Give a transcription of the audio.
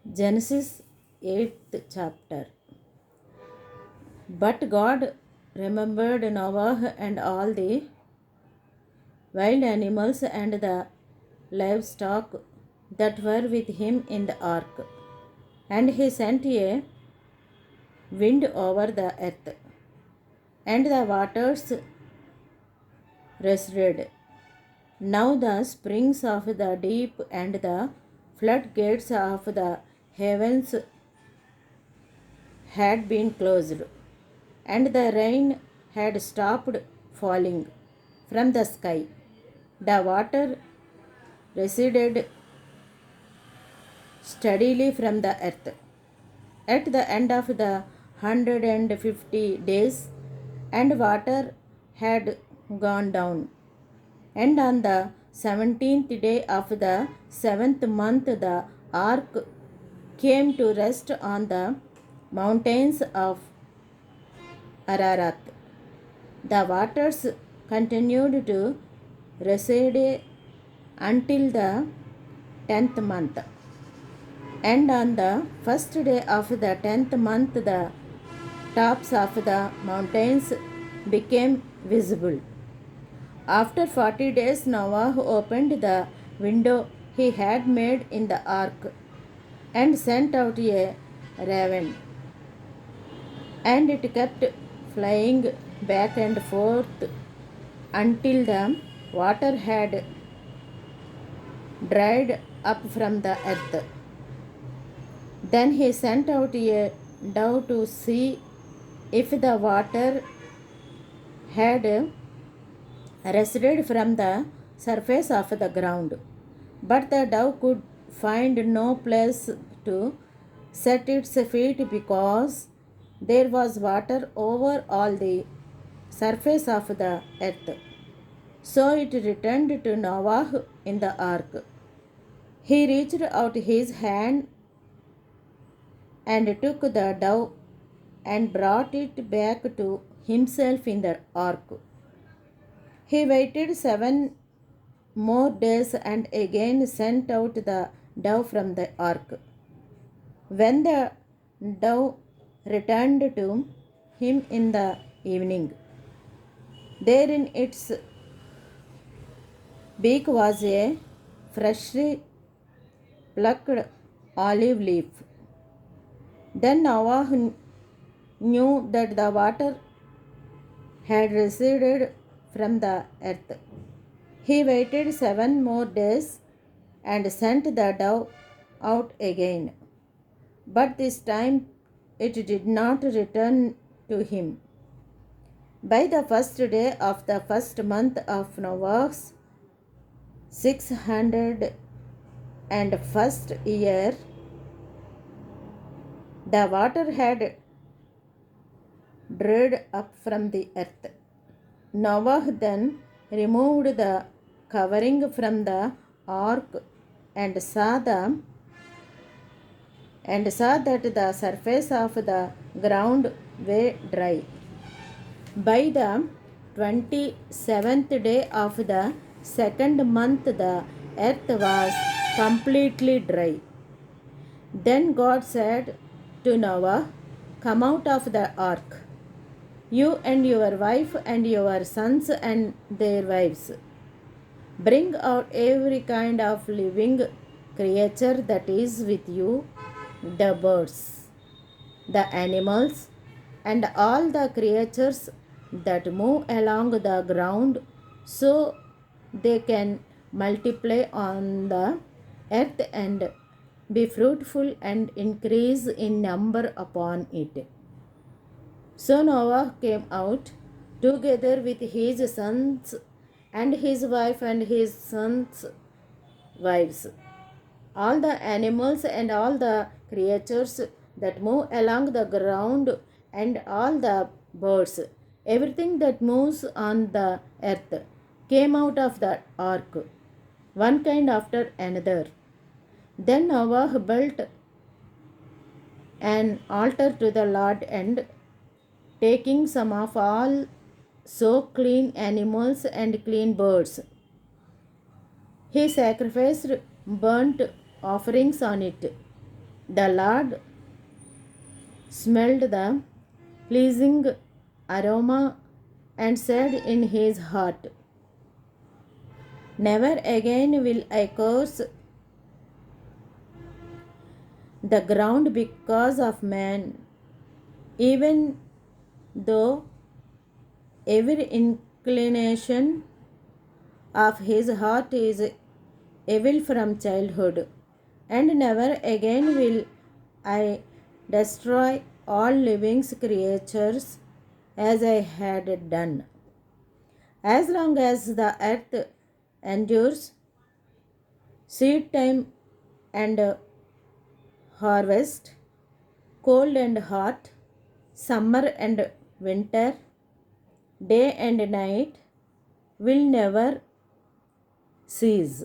Genesis 8th chapter. But God remembered Noah and all the wild animals and the livestock that were with him in the ark. And he sent a wind over the earth, and the waters receded. Now the springs of the deep and the floodgates of the heavens had been closed, and the rain had stopped falling from the sky. The water receded steadily from the earth. At the end of the 150 days, and water had gone down. And on the 17th day of the seventh month, the ark came to rest on the mountains of Ararat. The waters continued to recede until the 10th month. And on the first day of the 10th month, the tops of the mountains became visible. After 40 days, Noah opened the window he had made in the ark and sent out a raven, and it kept flying back and forth until the water had dried up from the earth. Then he sent out a dove to see if the water had receded from the surface of the ground. But the dove could find no place to set its feet because there was water over all the surface of the earth. So it returned to Noah in the ark. He reached out his hand and took the dove and brought it back to himself in the ark. He waited 7 more days and again sent out the dove from the ark. When the dove returned to him in the evening, there in its beak was a freshly plucked olive leaf. Then Noah knew that the water had receded from the earth. He waited 7 more days and sent the dove out again. But this time it did not return to him. By the first day of the first month of Noah's 601st year, the water had dried up from the earth. Noah then removed the covering from the ark and saw that the surface of the ground were dry. By the 27th day of the second month, the earth was completely dry. Then God said to Noah, "Come out of the ark, you and your wife and your sons and their wives. Bring out every kind of living creature that is with you, the birds, the animals, and all the creatures that move along the ground, so they can multiply on the earth and be fruitful and increase in number upon it." So Noah came out together with his sons and his wife and his sons' wives, all the animals and all the creatures that move along the ground, and all the birds, everything that moves on the earth, came out of the ark, one kind after another. Then Noah built an altar to the Lord, and taking some of all so clean animals and clean birds, he sacrificed burnt offerings on it. The Lord smelled the pleasing aroma and said in his heart, Never again will I curse the ground because of man, even though every inclination of his heart is evil from childhood, and never again will I destroy all living creatures as I had done. As long as the earth endures, seed time and harvest, cold and hot, summer and winter, day and night will never cease.